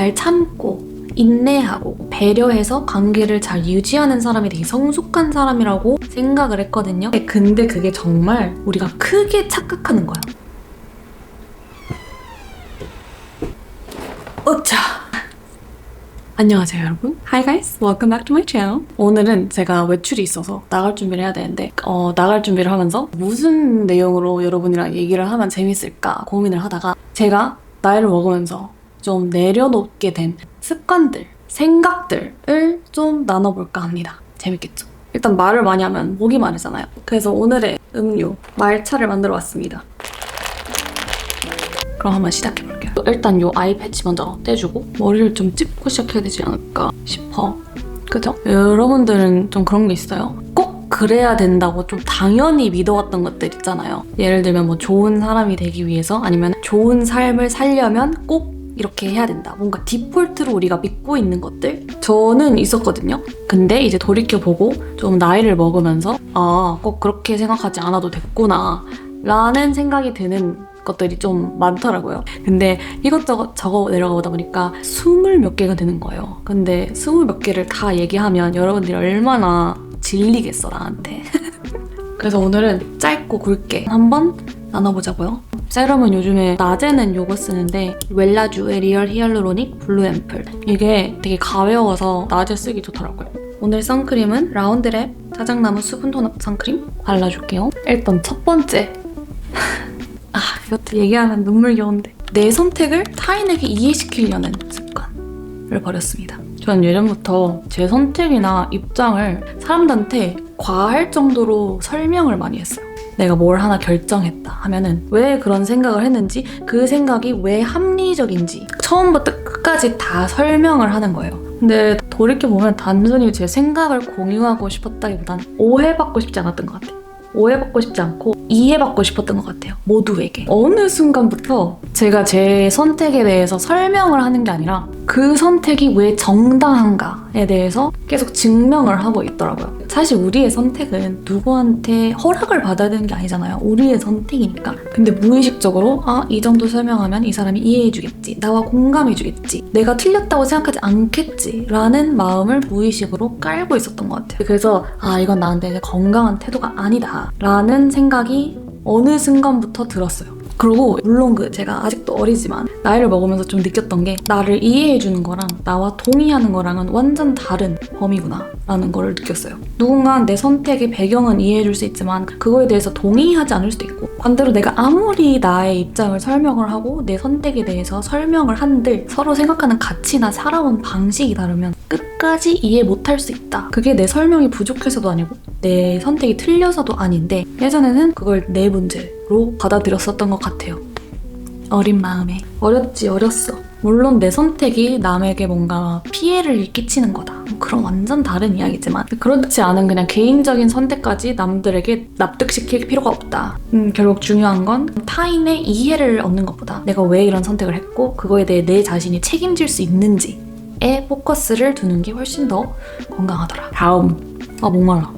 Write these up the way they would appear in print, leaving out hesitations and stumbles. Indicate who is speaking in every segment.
Speaker 1: 잘 참고 인내하고 배려해서 관계를 잘 유지하는 사람이 되게 성숙한 사람이라고 생각을 했거든요. 근데 그게 정말 우리가 크게 착각하는 거야. 어차. 안녕하세요 여러분. Hi guys, welcome back to my channel. 오늘은 제가 외출이 있어서 나갈 준비를 해야 되는데 나갈 준비를 하면서 무슨 내용으로 여러분이랑 얘기를 하면 재밌을까 고민을 하다가 제가 나이를 먹으면서 좀 내려놓게 된 습관들, 생각들을 좀 나눠볼까 합니다. 재밌겠죠? 일단 말을 많이 하면 목이 마르잖아요. 그래서 오늘의 음료, 말차를 만들어 왔습니다. 그럼 한번 시작해볼게요. 일단 요 아이 패치 먼저 떼주고 머리를 좀 찝고 시작해야 되지 않을까 싶어. 그죠? 여러분들은 좀 그런 게 있어요? 꼭 그래야 된다고 좀 당연히 믿어왔던 것들 있잖아요. 예를 들면 뭐 좋은 사람이 되기 위해서 아니면 좋은 삶을 살려면 꼭 이렇게 해야 된다. 뭔가 디폴트로 우리가 믿고 있는 것들? 저는 있었거든요. 근데 이제 돌이켜보고 좀 나이를 먹으면서 꼭 그렇게 생각하지 않아도 됐구나 라는 생각이 드는 것들이 좀 많더라고요. 근데 이것저것 적어 내려가다 보니까 20몇 개가 되는 거예요. 근데 20몇 개를 다 얘기하면 여러분들이 얼마나 질리겠어 나한테. 그래서 오늘은 짧고 굵게 한번 나눠보자고요. 세럼은 요즘에 낮에는 요거 쓰는데 웰라주의 리얼 히알루로닉 블루 앰플. 이게 되게 가벼워서 낮에 쓰기 좋더라고요. 오늘 선크림은 라운드랩 자작나무 수분 톤업 선크림 발라줄게요. 일단 첫 번째. 이것도 얘기하면 눈물겨운데 내 선택을 타인에게 이해시키려는 습관을 버렸습니다. 저는 예전부터 제 선택이나 입장을 사람들한테 과할 정도로 설명을 많이 했어요. 내가 뭘 하나 결정했다 하면은 왜 그런 생각을 했는지 그 생각이 왜 합리적인지 처음부터 끝까지 다 설명을 하는 거예요. 근데 돌이켜보면 단순히 제 생각을 공유하고 싶었다기보단 오해받고 싶지 않았던 것 같아요. 오해받고 싶지 않고 이해받고 싶었던 것 같아요. 모두에게. 어느 순간부터 제가 제 선택에 대해서 설명을 하는 게 아니라 그 선택이 왜 정당한가에 대해서 계속 증명을 하고 있더라고요. 사실 우리의 선택은 누구한테 허락을 받아야 되는 게 아니잖아요. 우리의 선택이니까. 근데 무의식적으로 이 정도 설명하면 이 사람이 이해해주겠지. 나와 공감해주겠지. 내가 틀렸다고 생각하지 않겠지. 라는 마음을 무의식으로 깔고 있었던 것 같아요. 그래서 이건 나한테 건강한 태도가 아니다. 라는 생각이 어느 순간부터 들었어요. 그리고 물론 제가 아직도 어리지만 나이를 먹으면서 좀 느꼈던 게 나를 이해해주는 거랑 나와 동의하는 거랑은 완전 다른 범위구나 라는 걸 느꼈어요. 누군가 내 선택의 배경은 이해해줄 수 있지만 그거에 대해서 동의하지 않을 수도 있고 반대로 내가 아무리 나의 입장을 설명을 하고 내 선택에 대해서 설명을 한들 서로 생각하는 가치나 살아온 방식이 다르면 끝까지 이해 못할 수 있다. 그게 내 설명이 부족해서도 아니고 내 선택이 틀려서도 아닌데 예전에는 그걸 내 문제로 받아들였었던 것 같아요. 어린 마음에. 어렸어. 물론 내 선택이 남에게 뭔가 피해를 끼치는 거다. 그런 완전 다른 이야기지만 그렇지 않은 그냥 개인적인 선택까지 남들에게 납득시킬 필요가 없다. 결국 중요한 건 타인의 이해를 얻는 것보다 내가 왜 이런 선택을 했고 그거에 대해 내 자신이 책임질 수 있는지에 포커스를 두는 게 훨씬 더 건강하더라. 다음. 목말라.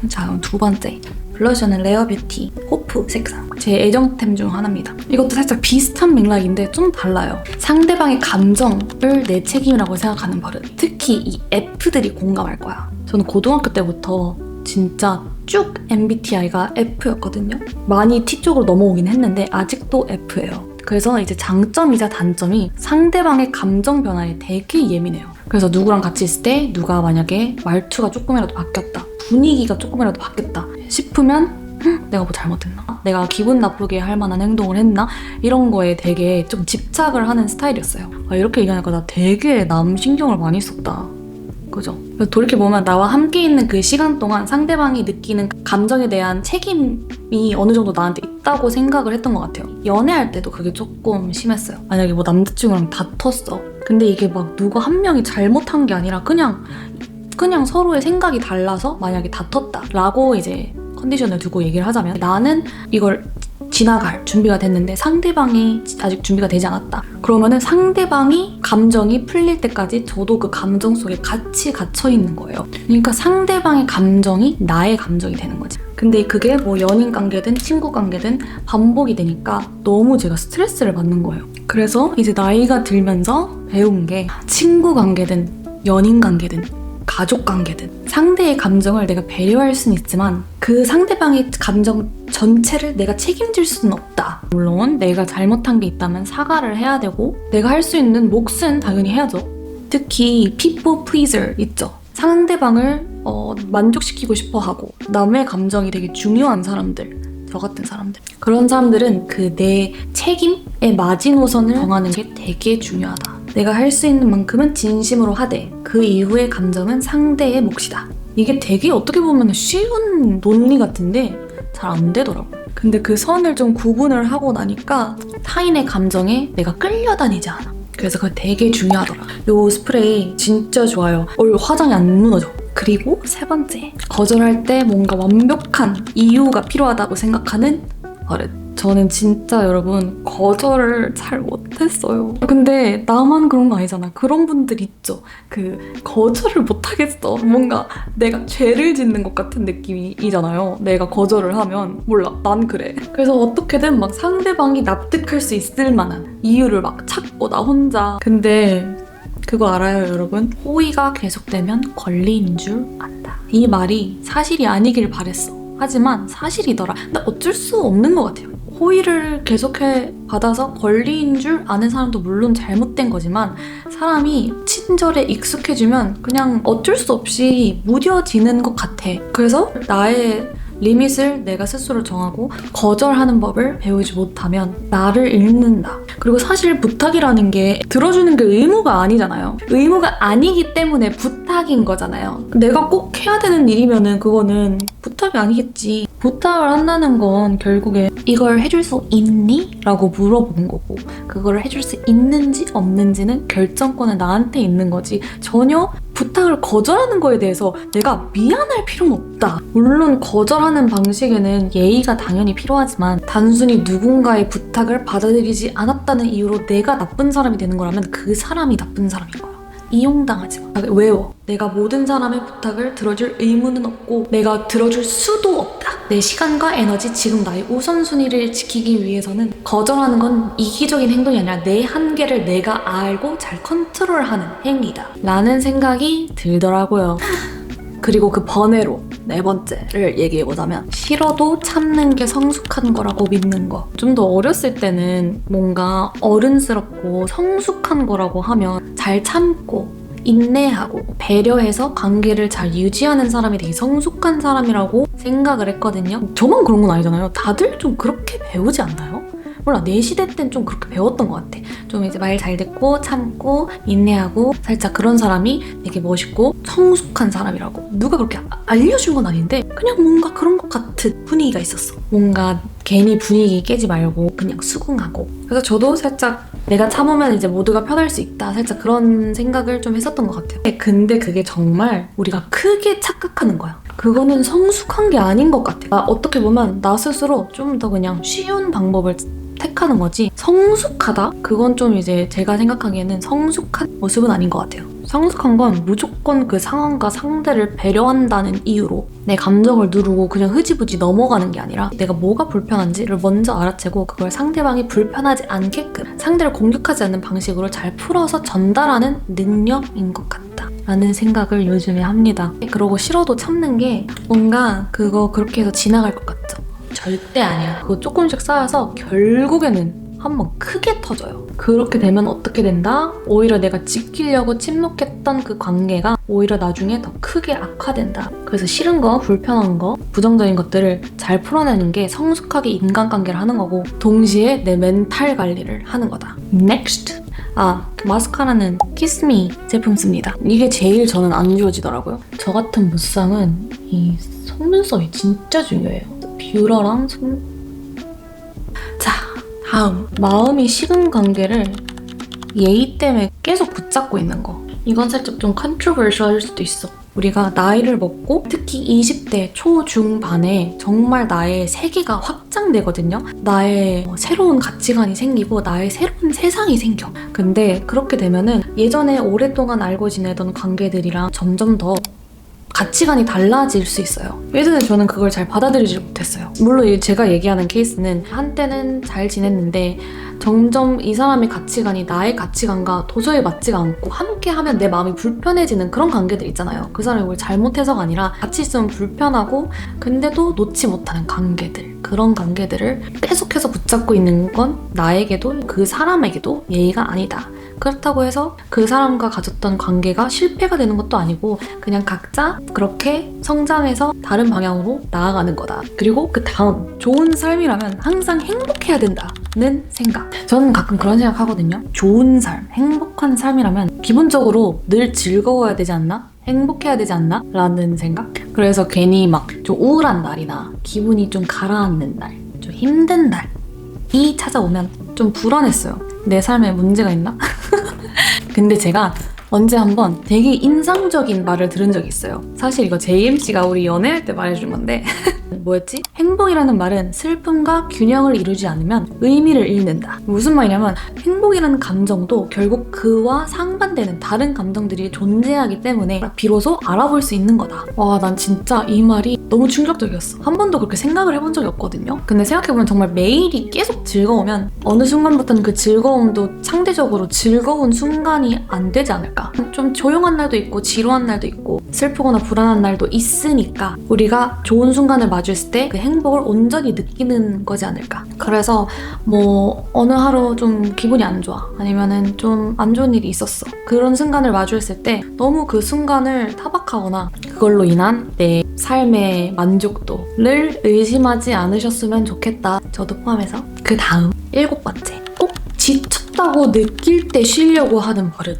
Speaker 1: 자, 그럼 두 번째. 블러셔는 레어뷰티 호프 색상. 제 애정템 중 하나입니다. 이것도 살짝 비슷한 맥락인데 좀 달라요. 상대방의 감정을 내 책임이라고 생각하는 버릇. 특히 이 F들이 공감할 거야. 저는 고등학교 때부터 진짜 쭉 MBTI가 F였거든요. 많이 T 쪽으로 넘어오긴 했는데 아직도 F예요. 그래서 이제 장점이자 단점이 상대방의 감정 변화에 되게 예민해요. 그래서 누구랑 같이 있을 때 누가 만약에 말투가 조금이라도 바뀌었다, 분위기가 조금이라도 바뀌었다 싶으면 내가 뭐 잘못했나? 내가 기분 나쁘게 할 만한 행동을 했나? 이런 거에 되게 좀 집착을 하는 스타일이었어요. 이렇게 얘기하니까 나 되게 남 신경을 많이 썼다. 그죠? 돌이켜보면 나와 함께 있는 그 시간 동안 상대방이 느끼는 감정에 대한 책임이 어느 정도 나한테 있다고 생각을 했던 것 같아요. 연애할 때도 그게 조금 심했어요. 만약에 뭐 남자친구랑 다퉜어. 근데 이게 막 누가 한 명이 잘못한 게 아니라 그냥 서로의 생각이 달라서 만약에 다퉜다 라고 이제 컨디션을 두고 얘기를 하자면 나는 이걸 지나갈 준비가 됐는데 상대방이 아직 준비가 되지 않았다. 그러면은 상대방이 감정이 풀릴 때까지 저도 그 감정 속에 같이 갇혀 있는 거예요. 그러니까 상대방의 감정이 나의 감정이 되는 거지. 근데 그게 뭐 연인 관계든 친구 관계든 반복이 되니까 너무 제가 스트레스를 받는 거예요. 그래서 이제 나이가 들면서 배운 게 친구 관계든 연인 관계든 가족 관계든 상대의 감정을 내가 배려할 수는 있지만 그 상대방의 감정 전체를 내가 책임질 수는 없다. 물론 내가 잘못한 게 있다면 사과를 해야 되고 내가 할 수 있는 몫은 당연히 해야죠. 특히 people pleaser 있죠. 상대방을 만족시키고 싶어 하고 남의 감정이 되게 중요한 사람들, 저 같은 사람들, 그런 사람들은 그 내 책임의 마지노선을 정하는 게 되게 중요하다. 내가 할 수 있는 만큼은 진심으로 하되 그 이후의 감정은 상대의 몫이다. 이게 되게 어떻게 보면 쉬운 논리 같은데 잘 안 되더라고요. 근데 그 선을 좀 구분을 하고 나니까 타인의 감정에 내가 끌려다니지 않아. 그래서 그거 되게 중요하더라. 요 스프레이 진짜 좋아요. 화장이 안 무너져. 그리고 세 번째, 거절할 때 뭔가 완벽한 이유가 필요하다고 생각하는 버릇. 저는 진짜 여러분 거절을 잘 못했어요. 근데 나만 그런 거 아니잖아. 그런 분들 있죠. 그 거절을 못하겠어. 뭔가 내가 죄를 짓는 것 같은 느낌이잖아요. 내가 거절을 하면 몰라. 난 그래. 그래서 어떻게든 막 상대방이 납득할 수 있을 만한 이유를 막 찾고 나 혼자. 근데 그거 알아요, 여러분? 호의가 계속되면 권리인 줄 안다. 이 말이 사실이 아니길 바랬어. 하지만 사실이더라. 근데 어쩔 수 없는 것 같아요. 호의를 계속해 받아서 권리인 줄 아는 사람도 물론 잘못된 거지만 사람이 친절에 익숙해지면 그냥 어쩔 수 없이 무뎌지는 것 같아. 그래서 나의 리밋을 내가 스스로 정하고 거절하는 법을 배우지 못하면 나를 잃는다. 그리고 사실 부탁이라는 게 들어주는 게 의무가 아니잖아요. 의무가 아니기 때문에 부탁인 거잖아요. 내가 꼭 해야 되는 일이면은 그거는 부탁이 아니겠지. 부탁을 한다는 건 결국에 이걸 해줄 수 있니? 라고 물어보는 거고 그거를 해줄 수 있는지 없는지는 결정권은 나한테 있는 거지 전혀 부탁을 거절하는 거에 대해서 내가 미안할 필요는 없다. 물론 거절하는 방식에는 예의가 당연히 필요하지만 단순히 누군가의 부탁을 받아들이지 않았다는 이유로 내가 나쁜 사람이 되는 거라면 그 사람이 나쁜 사람인 거야. 이용당하지 마. 외워. 내가 모든 사람의 부탁을 들어줄 의무는 없고 내가 들어줄 수도 없다. 내 시간과 에너지, 지금 나의 우선순위를 지키기 위해서는 거절하는 건 이기적인 행동이 아니라 내 한계를 내가 알고 잘 컨트롤하는 행위다. 라는 생각이 들더라고요. 그리고 그 번외로 네 번째를 얘기해보자면 싫어도 참는 게 성숙한 거라고 믿는 거. 좀 더 어렸을 때는 뭔가 어른스럽고 성숙한 거라고 하면 잘 참고 인내하고 배려해서 관계를 잘 유지하는 사람이 되게 성숙한 사람이라고 생각을 했거든요. 저만 그런 건 아니잖아요. 다들 좀 그렇게 배우지 않나요? 몰라, 내 시대 땐 좀 그렇게 배웠던 것 같아. 좀 이제 말 잘 듣고 참고 인내하고 살짝 그런 사람이 되게 멋있고 성숙한 사람이라고 누가 그렇게 알려준 건 아닌데 그냥 뭔가 그런 것 같은 분위기가 있었어. 뭔가 괜히 분위기 깨지 말고 그냥 수긍하고. 그래서 저도 살짝 내가 참으면 이제 모두가 편할 수 있다, 살짝 그런 생각을 좀 했었던 것 같아요. 근데 그게 정말 우리가 크게 착각하는 거야. 그거는 성숙한 게 아닌 것 같아. 어떻게 보면 나 스스로 좀 더 그냥 쉬운 방법을 택하는 거지 성숙하다? 그건 좀 이제 제가 생각하기에는 성숙한 모습은 아닌 것 같아요. 성숙한 건 무조건 그 상황과 상대를 배려한다는 이유로 내 감정을 누르고 그냥 흐지부지 넘어가는 게 아니라 내가 뭐가 불편한지를 먼저 알아채고 그걸 상대방이 불편하지 않게끔 상대를 공격하지 않는 방식으로 잘 풀어서 전달하는 능력인 것 같다 라는 생각을 요즘에 합니다. 그러고 싫어도 참는 게 뭔가 그거 그렇게 해서 지나갈 것 같죠? 절대 아니야. 그거 조금씩 쌓여서 결국에는 한번 크게 터져요. 그렇게 되면 어떻게 된다? 오히려 내가 지키려고 침묵했던 그 관계가 오히려 나중에 더 크게 악화된다. 그래서 싫은 거, 불편한 거, 부정적인 것들을 잘 풀어내는 게 성숙하게 인간관계를 하는 거고 동시에 내 멘탈 관리를 하는 거다. Next! 마스카라는 키스미 제품 씁니다. 이게 제일 저는 안 지워지더라고요. 저 같은 무쌍은 이 속눈썹이 진짜 중요해요. 뷰러랑 자, 다음. 마음이 식은 관계를 예의 때문에 계속 붙잡고 있는 거. 이건 살짝 좀 컨트로버셜할 수도 있어. 우리가 나이를 먹고 특히 20대 초중반에 정말 나의 세계가 확장되거든요. 나의 새로운 가치관이 생기고 나의 새로운 세상이 생겨. 근데 그렇게 되면은 예전에 오랫동안 알고 지내던 관계들이랑 점점 더 가치관이 달라질 수 있어요. 예전에 저는 그걸 잘 받아들이지 못했어요. 물론 제가 얘기하는 케이스는 한때는 잘 지냈는데 점점 이 사람의 가치관이 나의 가치관과 도저히 맞지가 않고 함께하면 내 마음이 불편해지는 그런 관계들 있잖아요. 그 사람이 뭘 잘못해서가 아니라 같이 있으면 불편하고 근데도 놓지 못하는 관계들, 그런 관계들을 계속해서 붙잡고 있는 건 나에게도 그 사람에게도 예의가 아니다. 그렇다고 해서 그 사람과 가졌던 관계가 실패가 되는 것도 아니고 그냥 각자 그렇게 성장해서 다른 방향으로 나아가는 거다. 그리고 그 다음, 좋은 삶이라면 항상 행복해야 된다는 생각. 저는 가끔 그런 생각 하거든요. 좋은 삶, 행복한 삶이라면 기본적으로 늘 즐거워야 되지 않나? 행복해야 되지 않나? 라는 생각? 그래서 괜히 막 좀 우울한 날이나 기분이 좀 가라앉는 날, 좀 힘든 날이 찾아오면 좀 불안했어요. 내 삶에 문제가 있나? 근데 제가 언제 한번 되게 인상적인 말을 들은 적이 있어요. 사실 이거 JMC가 우리 연애할 때 말해준 건데 뭐였지? 행복이라는 말은 슬픔과 균형을 이루지 않으면 의미를 잃는다. 무슨 말이냐면 행복이라는 감정도 결국 그와 상반되는 다른 감정들이 존재하기 때문에 비로소 알아볼 수 있는 거다. 와, 난 진짜 이 말이 너무 충격적이었어. 한 번도 그렇게 생각을 해본 적이 없거든요. 근데 생각해보면 정말 매일이 계속 즐거우면 어느 순간부터는 그 즐거움도 상대적으로 즐거운 순간이 안 되지 않을까? 좀 조용한 날도 있고 지루한 날도 있고 슬프거나 불안한 날도 있으니까 우리가 좋은 순간을 마주했을 때 그 행복을 온전히 느끼는 거지 않을까. 그래서 뭐 어느 하루 좀 기분이 안 좋아, 아니면은 좀 안 좋은 일이 있었어, 그런 순간을 마주했을 때 너무 그 순간을 타박하거나 그걸로 인한 내 삶의 만족도를 의심하지 않으셨으면 좋겠다. 저도 포함해서. 그 다음 7번째, 꼭 지쳤다고 느낄 때 쉬려고 하는 버릇.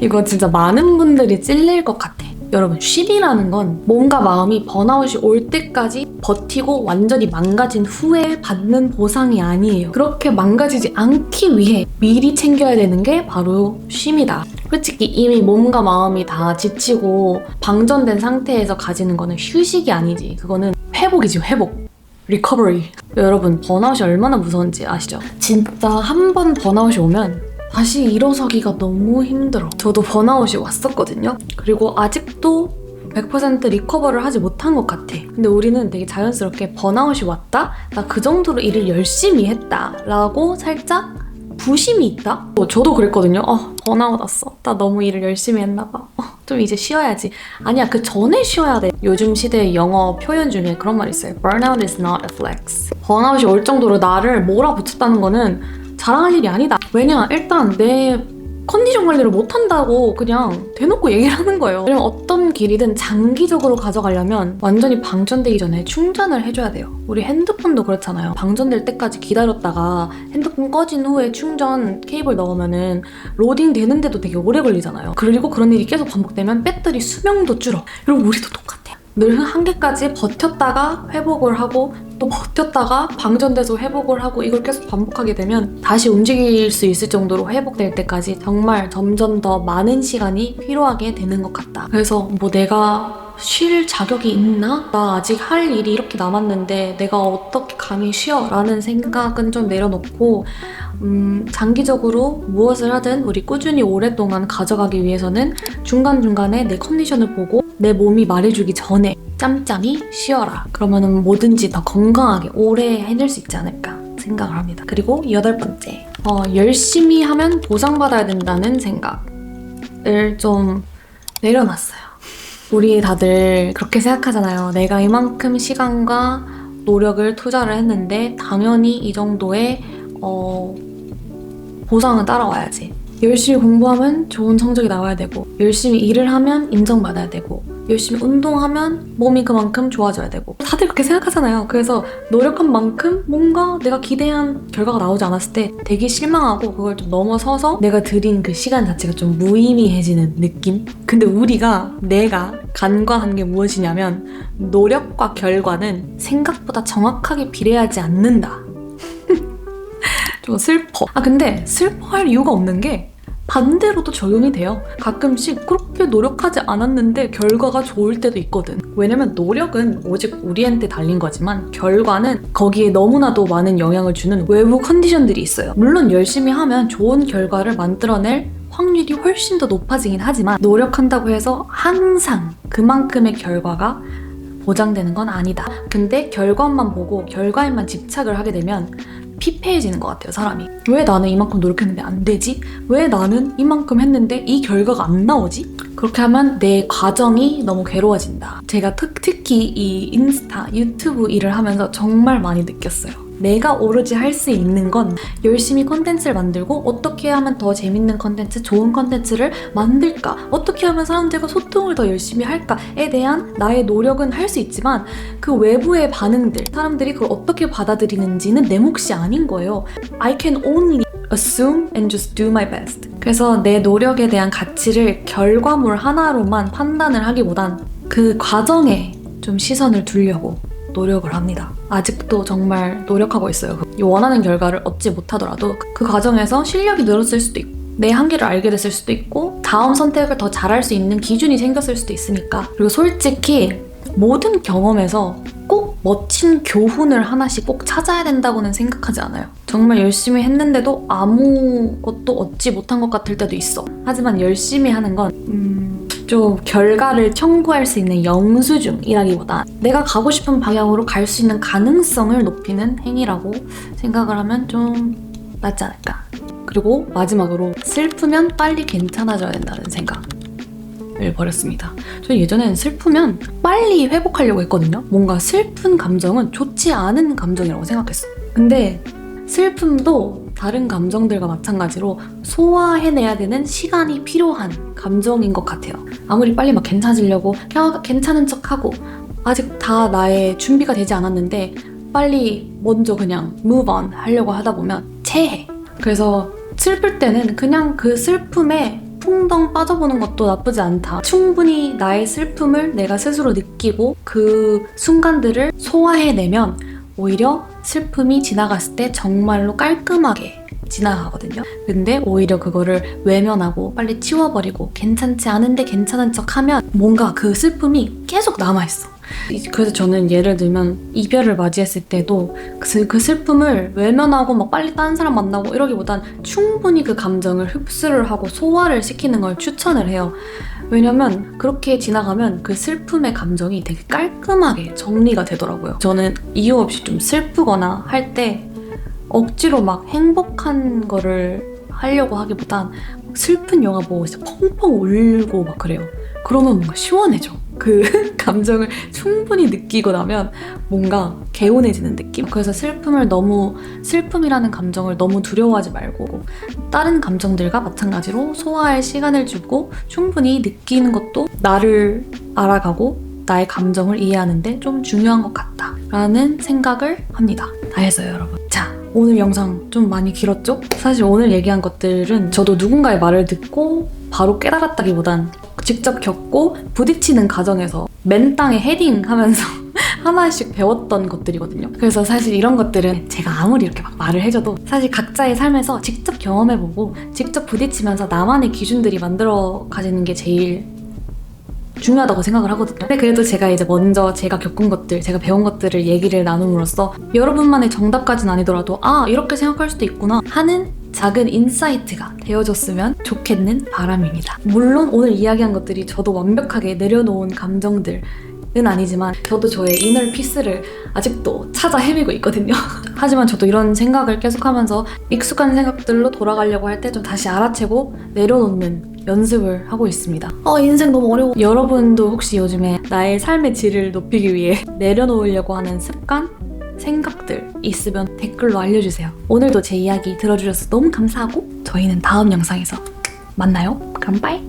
Speaker 1: 이거 진짜 많은 분들이 찔릴 것 같아. 여러분, 쉼이라는 건 몸과 마음이 번아웃이 올 때까지 버티고 완전히 망가진 후에 받는 보상이 아니에요. 그렇게 망가지지 않기 위해 미리 챙겨야 되는 게 바로 쉼이다. 솔직히 이미 몸과 마음이 다 지치고 방전된 상태에서 가지는 거는 휴식이 아니지. 그거는 회복이지, 회복. 리커버리. 여러분, 번아웃이 얼마나 무서운지 아시죠? 진짜 한 번 번아웃이 오면 다시 일어서기가 너무 힘들어. 저도 번아웃이 왔었거든요. 그리고 아직도 100% 리커버를 하지 못한 것 같아. 근데 우리는 되게 자연스럽게 번아웃이 왔다? 나 그 정도로 일을 열심히 했다 라고 살짝 부심이 있다? 저도 그랬거든요. 번아웃 왔어. 나 너무 일을 열심히 했나 봐. 좀 이제 쉬어야지. 아니야, 그 전에 쉬어야 돼. 요즘 시대의 영어 표현 중에 그런 말이 있어요. Burnout is not a flex. 번아웃이 올 정도로 나를 몰아붙였다는 거는 자랑할 일이 아니다. 왜냐, 일단 내 컨디션 관리를 못한다고 그냥 대놓고 얘기를 하는 거예요. 왜냐면 어떤 길이든 장기적으로 가져가려면 완전히 방전되기 전에 충전을 해줘야 돼요. 우리 핸드폰도 그렇잖아요. 방전될 때까지 기다렸다가 핸드폰 꺼진 후에 충전 케이블 넣으면은 로딩 되는데도 되게 오래 걸리잖아요. 그리고 그런 일이 계속 반복되면 배터리 수명도 줄어. 그리고 우리도 똑같아요. 늘 한계까지 버텼다가 회복을 하고 또 버텼다가 방전돼서 회복을 하고 이걸 계속 반복하게 되면 다시 움직일 수 있을 정도로 회복될 때까지 정말 점점 더 많은 시간이 필요하게 되는 것 같다. 그래서 뭐 내가 쉴 자격이 있나? 나 아직 할 일이 이렇게 남았는데 내가 어떻게 감히 쉬어? 라는 생각은 좀 내려놓고 장기적으로 무엇을 하든 우리 꾸준히 오랫동안 가져가기 위해서는 중간중간에 내 컨디션을 보고 내 몸이 말해주기 전에 짬짬이 쉬어라. 그러면은 뭐든지 더 건강하게 오래 해낼 수 있지 않을까 생각을 합니다. 그리고 8번째, 열심히 하면 보상받아야 된다는 생각을 좀 내려놨어요. 우리 다들 그렇게 생각하잖아요. 내가 이만큼 시간과 노력을 투자를 했는데 당연히 이 정도의 보상은 따라와야지. 열심히 공부하면 좋은 성적이 나와야 되고, 열심히 일을 하면 인정받아야 되고, 열심히 운동하면 몸이 그만큼 좋아져야 되고, 다들 그렇게 생각하잖아요. 그래서 노력한 만큼 뭔가 내가 기대한 결과가 나오지 않았을 때 되게 실망하고 그걸 좀 넘어서서 내가 들인 그 시간 자체가 좀 무의미해지는 느낌? 근데 내가 간과한 게 무엇이냐면 노력과 결과는 생각보다 정확하게 비례하지 않는다. 좀 슬퍼. 근데 슬퍼할 이유가 없는 게 반대로도 적용이 돼요. 가끔씩 그렇게 노력하지 않았는데 결과가 좋을 때도 있거든. 왜냐면 노력은 오직 우리한테 달린 거지만 결과는 거기에 너무나도 많은 영향을 주는 외부 컨디션들이 있어요. 물론 열심히 하면 좋은 결과를 만들어낼 확률이 훨씬 더 높아지긴 하지만 노력한다고 해서 항상 그만큼의 결과가 보장되는 건 아니다. 근데 결과만 보고 결과에만 집착을 하게 되면 피폐해지는 것 같아요, 사람이. 왜 나는 이만큼 노력했는데 안 되지? 왜 나는 이만큼 했는데 이 결과가 안 나오지? 그렇게 하면 내 과정이 너무 괴로워진다. 제가 특히 이 인스타, 유튜브 일을 하면서 정말 많이 느꼈어요. 내가 오로지 할 수 있는 건 열심히 컨텐츠를 만들고 어떻게 하면 더 재밌는 컨텐츠, 좋은 컨텐츠를 만들까? 어떻게 하면 사람들과 소통을 더 열심히 할까에 대한 나의 노력은 할 수 있지만 그 외부의 반응들, 사람들이 그걸 어떻게 받아들이는지는 내 몫이 아닌 거예요. I can only assume and just do my best. 그래서 내 노력에 대한 가치를 결과물 하나로만 판단을 하기보단 그 과정에 좀 시선을 두려고 노력을 합니다. 아직도 정말 노력하고 있어요. 원하는 결과를 얻지 못하더라도 그 과정에서 실력이 늘었을 수도 있고 내 한계를 알게 됐을 수도 있고 다음 선택을 더 잘할 수 있는 기준이 생겼을 수도 있으니까. 그리고 솔직히 모든 경험에서 꼭 멋진 교훈을 하나씩 꼭 찾아야 된다고는 생각하지 않아요. 정말 열심히 했는데도 아무것도 얻지 못한 것 같을 때도 있어. 하지만 열심히 하는 건 좀 결과를 청구할 수 있는 영수증이라기보다 내가 가고 싶은 방향으로 갈 수 있는 가능성을 높이는 행위라고 생각을 하면 좀 낫지 않을까. 그리고 마지막으로 슬프면 빨리 괜찮아져야 된다는 생각을 버렸습니다. 저 예전엔 슬프면 빨리 회복하려고 했거든요. 뭔가 슬픈 감정은 좋지 않은 감정이라고 생각했어. 근데 슬픔도 다른 감정들과 마찬가지로 소화해내야 되는 시간이 필요한 감정인 것 같아요. 아무리 빨리 막 괜찮아지려고 그냥 괜찮은 척하고 아직 다 나의 준비가 되지 않았는데 빨리 먼저 그냥 move on 하려고 하다 보면 체해. 그래서 슬플 때는 그냥 그 슬픔에 풍덩 빠져보는 것도 나쁘지 않다. 충분히 나의 슬픔을 내가 스스로 느끼고 그 순간들을 소화해내면 오히려 슬픔이 지나갔을 때 정말로 깔끔하게 지나가거든요. 근데 오히려 그거를 외면하고 빨리 치워버리고 괜찮지 않은데 괜찮은 척하면 뭔가 그 슬픔이 계속 남아있어. 그래서 저는 예를 들면 이별을 맞이했을 때도 그 슬픔을 외면하고 막 빨리 다른 사람 만나고 이러기보단 충분히 그 감정을 흡수를 하고 소화를 시키는 걸 추천을 해요. 왜냐면 그렇게 지나가면 그 슬픔의 감정이 되게 깔끔하게 정리가 되더라고요. 저는 이유 없이 좀 슬프거나 할 때 억지로 막 행복한 거를 하려고 하기보단 슬픈 영화 보고 있어 펑펑 울고 막 그래요. 그러면 뭔가 시원해져. 그 감정을 충분히 느끼고 나면 뭔가 개운해지는 느낌? 그래서 슬픔이라는 감정을 너무 두려워하지 말고 다른 감정들과 마찬가지로 소화할 시간을 주고 충분히 느끼는 것도 나를 알아가고 나의 감정을 이해하는데 좀 중요한 것 같다 라는 생각을 합니다. 다 했어요, 여러분. 자, 오늘 영상 좀 많이 길었죠? 사실 오늘 얘기한 것들은 저도 누군가의 말을 듣고 바로 깨달았다기보단 직접 겪고 부딪히는 과정에서 맨땅에 헤딩하면서 하나씩 배웠던 것들이거든요. 그래서 사실 이런 것들은 제가 아무리 이렇게 막 말을 해줘도 사실 각자의 삶에서 직접 경험해보고 직접 부딪히면서 나만의 기준들이 만들어 가지는 게 제일 중요하다고 생각을 하거든요. 근데 그래도 제가 이제 먼저 제가 겪은 것들, 제가 배운 것들을 얘기를 나눔으로써 여러분만의 정답까지는 아니더라도 아, 이렇게 생각할 수도 있구나 하는 작은 인사이트가 되어줬으면 좋겠는 바람입니다. 물론 오늘 이야기한 것들이 저도 완벽하게 내려놓은 감정들은 아니지만 저도 저의 이너 피스를 아직도 찾아 헤매고 있거든요. 하지만 저도 이런 생각을 계속하면서 익숙한 생각들로 돌아가려고 할 때 좀 다시 알아채고 내려놓는 연습을 하고 있습니다. 인생 너무 어려워. 여러분도 혹시 요즘에 나의 삶의 질을 높이기 위해 내려놓으려고 하는 습관? 생각들 있으면 댓글로 알려주세요. 오늘도 제 이야기 들어주셔서 너무 감사하고 저희는 다음 영상에서 만나요. 그럼 빠이!